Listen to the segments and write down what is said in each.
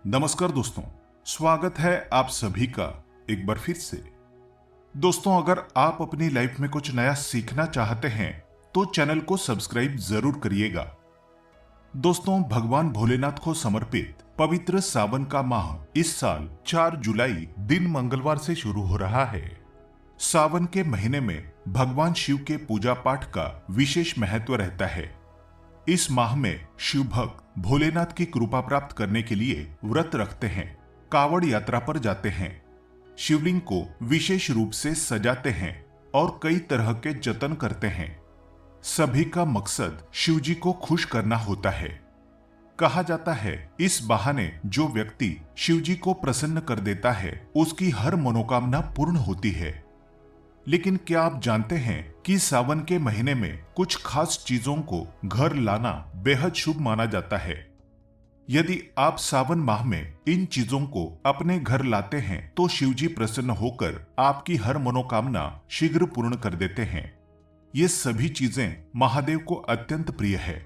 नमस्कार दोस्तों, स्वागत है आप सभी का एक बार फिर से। दोस्तों, अगर आप अपनी लाइफ में कुछ नया सीखना चाहते हैं तो चैनल को सब्सक्राइब जरूर करिएगा। दोस्तों, भगवान भोलेनाथ को समर्पित पवित्र सावन का माह इस साल 4 जुलाई दिन मंगलवार से शुरू हो रहा है। सावन के महीने में भगवान शिव के पूजा पाठ का विशेष महत्व रहता है। इस माह में शिव भक्त भोलेनाथ की कृपा प्राप्त करने के लिए व्रत रखते हैं, कावड़ यात्रा पर जाते हैं, शिवलिंग को विशेष रूप से सजाते हैं और कई तरह के जतन करते हैं। सभी का मकसद शिव जी को खुश करना होता है। कहा जाता है, इस बहाने जो व्यक्ति शिव जी को प्रसन्न कर देता है उसकी हर मनोकामना पूर्ण होती है। लेकिन क्या आप जानते हैं कि सावन के महीने में कुछ खास चीजों को घर लाना बेहद शुभ माना जाता है। यदि आप सावन माह में इन चीजों को अपने घर लाते हैं तो शिवजी प्रसन्न होकर आपकी हर मनोकामना शीघ्र पूर्ण कर देते हैं। ये सभी चीजें महादेव को अत्यंत प्रिय है।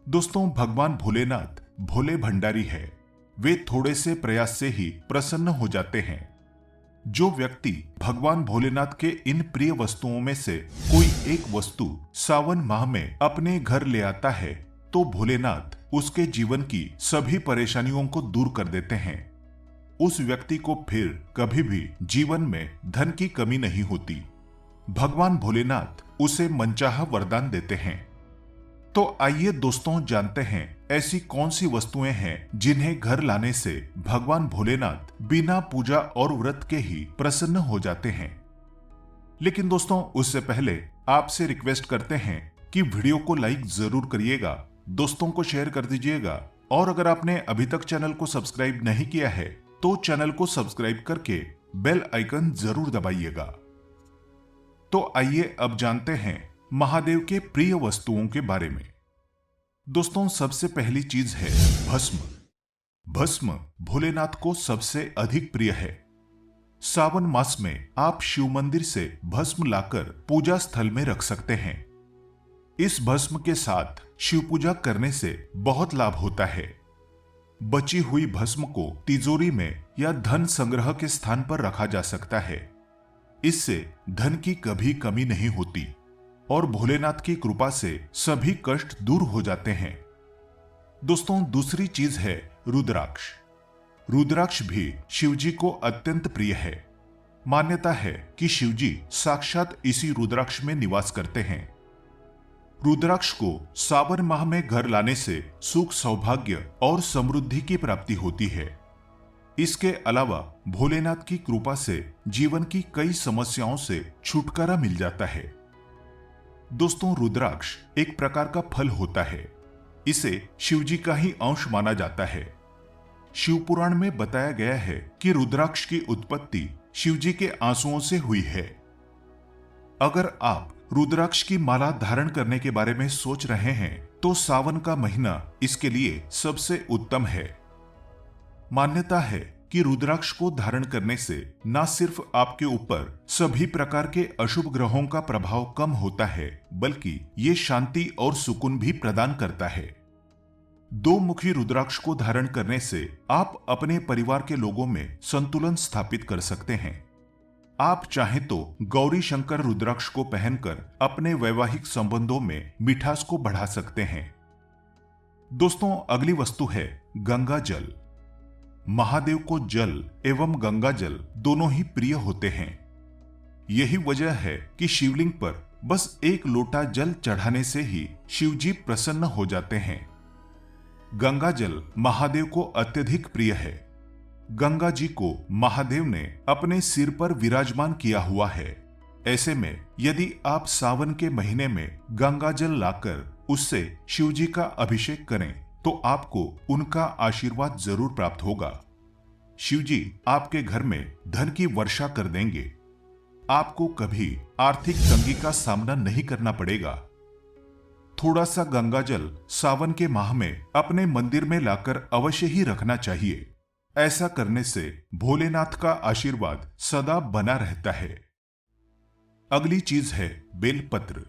दोस्तों, भगवान भोलेनाथ भोले भंडारी है। वे थोड़े से प्रयास से ही प्रसन्न हो जाते हैं। जो व्यक्ति भगवान भोलेनाथ के इन प्रिय वस्तुओं में से कोई एक वस्तु सावन माह में अपने घर ले आता है तो भोलेनाथ उसके जीवन की सभी परेशानियों को दूर कर देते हैं। उस व्यक्ति को फिर कभी भी जीवन में धन की कमी नहीं होती। भगवान भोलेनाथ उसे मनचाहा वरदान देते हैं। तो आइए दोस्तों, जानते हैं ऐसी कौन सी वस्तुएं हैं जिन्हें घर लाने से भगवान भोलेनाथ बिना पूजा और व्रत के ही प्रसन्न हो जाते हैं। लेकिन दोस्तों, उससे पहले आपसे रिक्वेस्ट करते हैं कि वीडियो को लाइक जरूर करिएगा, दोस्तों को शेयर कर दीजिएगा और अगर आपने अभी तक चैनल को सब्सक्राइब नहीं किया है तो चैनल को सब्सक्राइब करके बेल आइकन जरूर दबाइएगा। तो आइए अब जानते हैं महादेव के प्रिय वस्तुओं के बारे में। दोस्तों, सबसे पहली चीज है भस्म। भस्म भोलेनाथ को सबसे अधिक प्रिय है। सावन मास में आप शिव मंदिर से भस्म लाकर पूजा स्थल में रख सकते हैं। इस भस्म के साथ शिव पूजा करने से बहुत लाभ होता है। बची हुई भस्म को तिजोरी में या धन संग्रह के स्थान पर रखा जा सकता है। इससे धन की कभी कमी नहीं होती और भोलेनाथ की कृपा से सभी कष्ट दूर हो जाते हैं। दोस्तों, दूसरी चीज है रुद्राक्ष। रुद्राक्ष भी शिवजी को अत्यंत प्रिय है। मान्यता है कि शिवजी साक्षात इसी रुद्राक्ष में निवास करते हैं। रुद्राक्ष को सावन माह में घर लाने से सुख, सौभाग्य और समृद्धि की प्राप्ति होती है। इसके अलावा भोलेनाथ की कृपा से जीवन की कई समस्याओं से छुटकारा मिल जाता है। दोस्तों, रुद्राक्ष एक प्रकार का फल होता है। इसे शिवजी का ही अंश माना जाता है। शिव पुराण में बताया गया है कि रुद्राक्ष की उत्पत्ति शिवजी के आंसुओं से हुई है। अगर आप रुद्राक्ष की माला धारण करने के बारे में सोच रहे हैं तो सावन का महीना इसके लिए सबसे उत्तम है। मान्यता है कि रुद्राक्ष को धारण करने से न सिर्फ आपके ऊपर सभी प्रकार के अशुभ ग्रहों का प्रभाव कम होता है, बल्कि ये शांति और सुकून भी प्रदान करता है। दो मुखी रुद्राक्ष को धारण करने से आप अपने परिवार के लोगों में संतुलन स्थापित कर सकते हैं। आप चाहें तो गौरी शंकर रुद्राक्ष को पहनकर अपने वैवाहिक संबंधों में मिठास को बढ़ा सकते हैं। दोस्तों, अगली वस्तु है गंगा जल। महादेव को जल एवं गंगा जल दोनों ही प्रिय होते हैं। यही वजह है कि शिवलिंग पर बस एक लोटा जल चढ़ाने से ही शिवजी प्रसन्न हो जाते हैं। गंगा जल महादेव को अत्यधिक प्रिय है। गंगा जी को महादेव ने अपने सिर पर विराजमान किया हुआ है। ऐसे में यदि आप सावन के महीने में गंगा जल लाकर उससे शिवजी का अभिषेक करें तो आपको उनका आशीर्वाद जरूर प्राप्त होगा। शिवजी आपके घर में धन की वर्षा कर देंगे। आपको कभी आर्थिक तंगी का सामना नहीं करना पड़ेगा। थोड़ा सा गंगा जल सावन के माह में अपने मंदिर में लाकर अवश्य ही रखना चाहिए। ऐसा करने से भोलेनाथ का आशीर्वाद सदा बना रहता है। अगली चीज है बेलपत्र।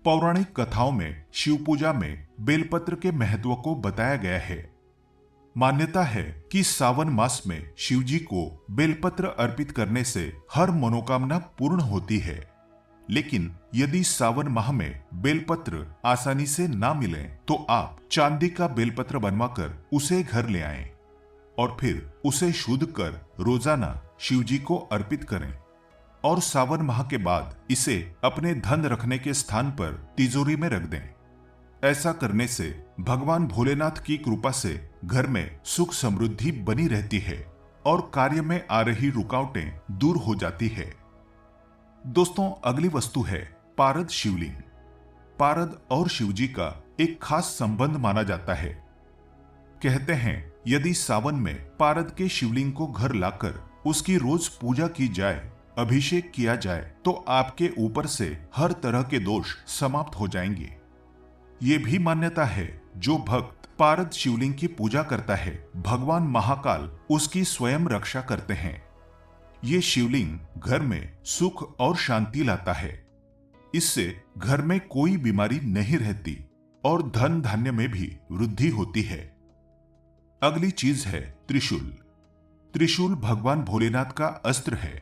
पौराणिक कथाओं में शिव पूजा में बेलपत्र के महत्व को बताया गया है। मान्यता है कि सावन मास में शिव जी को बेलपत्र अर्पित करने से हर मनोकामना पूर्ण होती है। लेकिन यदि सावन माह में बेलपत्र आसानी से ना मिले तो आप चांदी का बेलपत्र बनवाकर उसे घर ले आएं और फिर उसे शुद्ध कर रोजाना शिव जी को अर्पित करें और सावन माह के बाद इसे अपने धन रखने के स्थान पर तिजोरी में रख दें। ऐसा करने से भगवान भोलेनाथ की कृपा से घर में सुख समृद्धि बनी रहती है और कार्य में आ रही रुकावटें दूर हो जाती है। दोस्तों, अगली वस्तु है पारद शिवलिंग। पारद और शिवजी का एक खास संबंध माना जाता है। कहते हैं यदि सावन में पारद के शिवलिंग को घर लाकर उसकी रोज पूजा की जाए, अभिषेक किया जाए तो आपके ऊपर से हर तरह के दोष समाप्त हो जाएंगे। ये भी मान्यता है जो भक्त पारद शिवलिंग की पूजा करता है, भगवान महाकाल उसकी स्वयं रक्षा करते हैं। ये शिवलिंग घर में सुख और शांति लाता है। इससे घर में कोई बीमारी नहीं रहती और धन धान्य में भी वृद्धि होती है। अगली चीज है त्रिशूल। त्रिशूल भगवान भोलेनाथ का अस्त्र है।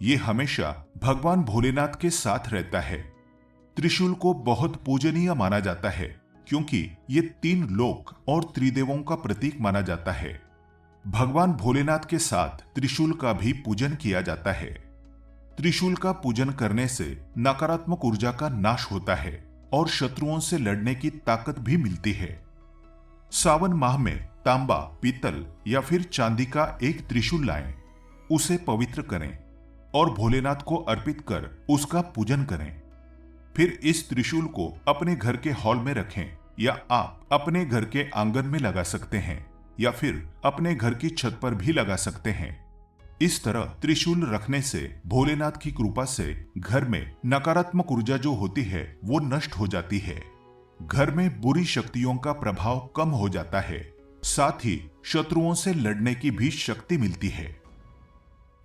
ये हमेशा भगवान भोलेनाथ के साथ रहता है। त्रिशूल को बहुत पूजनीय माना जाता है क्योंकि ये 3 लोक और त्रिदेवों का प्रतीक माना जाता है। भगवान भोलेनाथ के साथ त्रिशूल का भी पूजन किया जाता है। त्रिशूल का पूजन करने से नकारात्मक ऊर्जा का नाश होता है और शत्रुओं से लड़ने की ताकत भी मिलती है। सावन माह में तांबा, पीतल या फिर चांदी का एक त्रिशूल लाएं, उसे पवित्र करें और भोलेनाथ को अर्पित कर उसका पूजन करें। फिर इस त्रिशूल को अपने घर के हॉल में रखें या आप अपने घर के आंगन में लगा सकते हैं या फिर अपने घर की छत पर भी लगा सकते हैं। इस तरह त्रिशूल रखने से भोलेनाथ की कृपा से घर में नकारात्मक ऊर्जा जो होती है वो नष्ट हो जाती है। घर में बुरी शक्तियों का प्रभाव कम हो जाता है, साथ ही शत्रुओं से लड़ने की भी शक्ति मिलती है।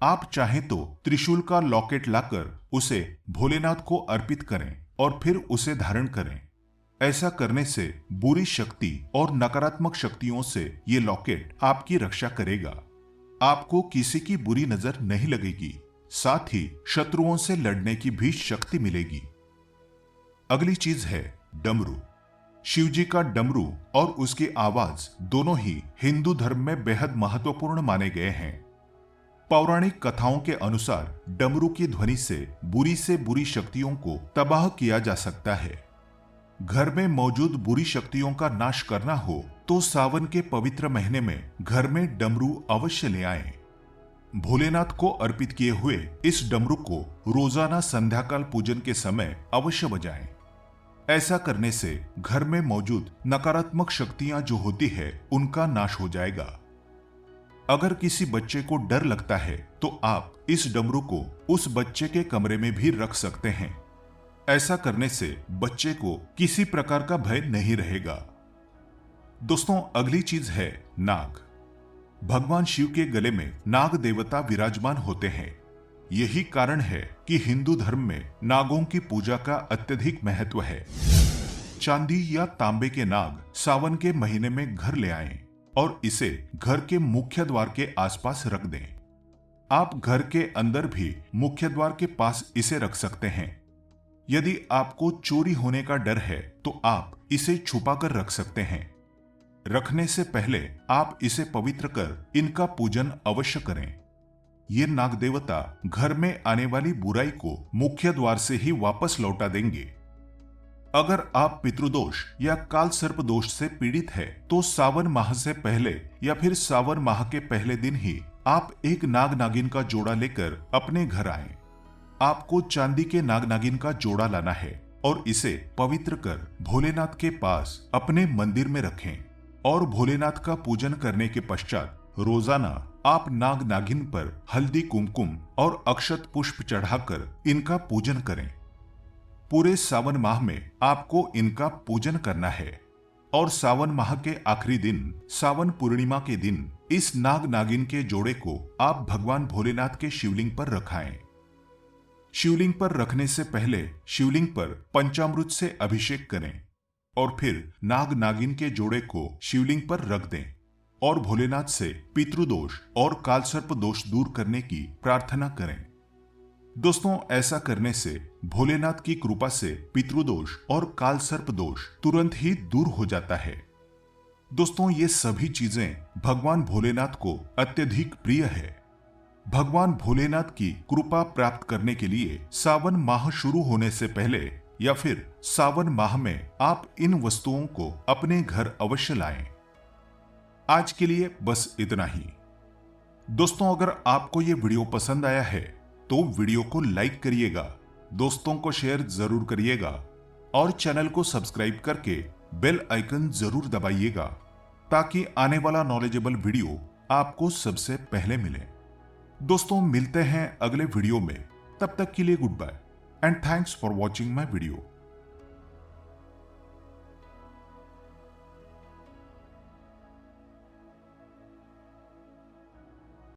आप चाहें तो त्रिशूल का लॉकेट लाकर उसे भोलेनाथ को अर्पित करें और फिर उसे धारण करें। ऐसा करने से बुरी शक्ति और नकारात्मक शक्तियों से ये लॉकेट आपकी रक्षा करेगा। आपको किसी की बुरी नजर नहीं लगेगी, साथ ही शत्रुओं से लड़ने की भी शक्ति मिलेगी। अगली चीज है डमरू। शिवजी का डमरू और उसकी आवाज दोनों ही हिंदू धर्म में बेहद महत्वपूर्ण माने गए हैं। पौराणिक कथाओं के अनुसार डमरू की ध्वनि से बुरी शक्तियों को तबाह किया जा सकता है। घर में मौजूद बुरी शक्तियों का नाश करना हो तो सावन के पवित्र महीने में घर में डमरू अवश्य ले आएं। भोलेनाथ को अर्पित किए हुए इस डमरू को रोजाना संध्याकाल पूजन के समय अवश्य बजाएं। ऐसा करने से घर में मौजूद नकारात्मक शक्तियां जो होती है उनका नाश हो जाएगा। अगर किसी बच्चे को डर लगता है तो आप इस डमरू को उस बच्चे के कमरे में भी रख सकते हैं। ऐसा करने से बच्चे को किसी प्रकार का भय नहीं रहेगा। दोस्तों, अगली चीज है नाग। भगवान शिव के गले में नाग देवता विराजमान होते हैं। यही कारण है कि हिंदू धर्म में नागों की पूजा का अत्यधिक महत्व है। चांदी या तांबे के नाग सावन के महीने में घर ले आएं और इसे घर के मुख्य द्वार के आसपास रख दें। आप घर के अंदर भी मुख्य द्वार के पास इसे रख सकते हैं। यदि आपको चोरी होने का डर है तो आप इसे छुपा कर रख सकते हैं। रखने से पहले आप इसे पवित्र कर इनका पूजन अवश्य करें। ये नाग देवता घर में आने वाली बुराई को मुख्य द्वार से ही वापस लौटा देंगे। अगर आप पितृदोष या काल सर्प दोष से पीड़ित है तो सावन माह से पहले या फिर सावन माह के पहले दिन ही आप एक नाग नागिन का जोड़ा लेकर अपने घर आएं। आपको चांदी के नाग नागिन का जोड़ा लाना है और इसे पवित्र कर भोलेनाथ के पास अपने मंदिर में रखें और भोलेनाथ का पूजन करने के पश्चात रोजाना आप नाग नागिन पर हल्दी, कुमकुम और अक्षत पुष्प चढ़ाकर इनका पूजन करें। पूरे सावन माह में आपको इनका पूजन करना है और सावन माह के आखिरी दिन, सावन पूर्णिमा के दिन, इस नाग नागिन के जोड़े को आप भगवान भोलेनाथ के शिवलिंग पर रखाएं। शिवलिंग पर रखने से पहले शिवलिंग पर पंचामृत से अभिषेक करें और फिर नाग नागिन के जोड़े को शिवलिंग पर रख दें और भोलेनाथ से पितृदोष और कालसर्प दोष दूर करने की प्रार्थना करें। दोस्तों, ऐसा करने से भोलेनाथ की कृपा से पितृदोष और कालसर्प दोष तुरंत ही दूर हो जाता है। दोस्तों, ये सभी चीजें भगवान भोलेनाथ को अत्यधिक प्रिय है। भगवान भोलेनाथ की कृपा प्राप्त करने के लिए सावन माह शुरू होने से पहले या फिर सावन माह में आप इन वस्तुओं को अपने घर अवश्य लाएं। आज के लिए बस इतना ही। दोस्तों, अगर आपको ये वीडियो पसंद आया है तो वीडियो को लाइक करिएगा, दोस्तों को शेयर जरूर करिएगा और चैनल को सब्सक्राइब करके बेल आइकन जरूर दबाइएगा ताकि आने वाला नॉलेजेबल वीडियो आपको सबसे पहले मिले। दोस्तों, मिलते हैं अगले वीडियो में। तब तक के लिए good bye and thanks for watching my video.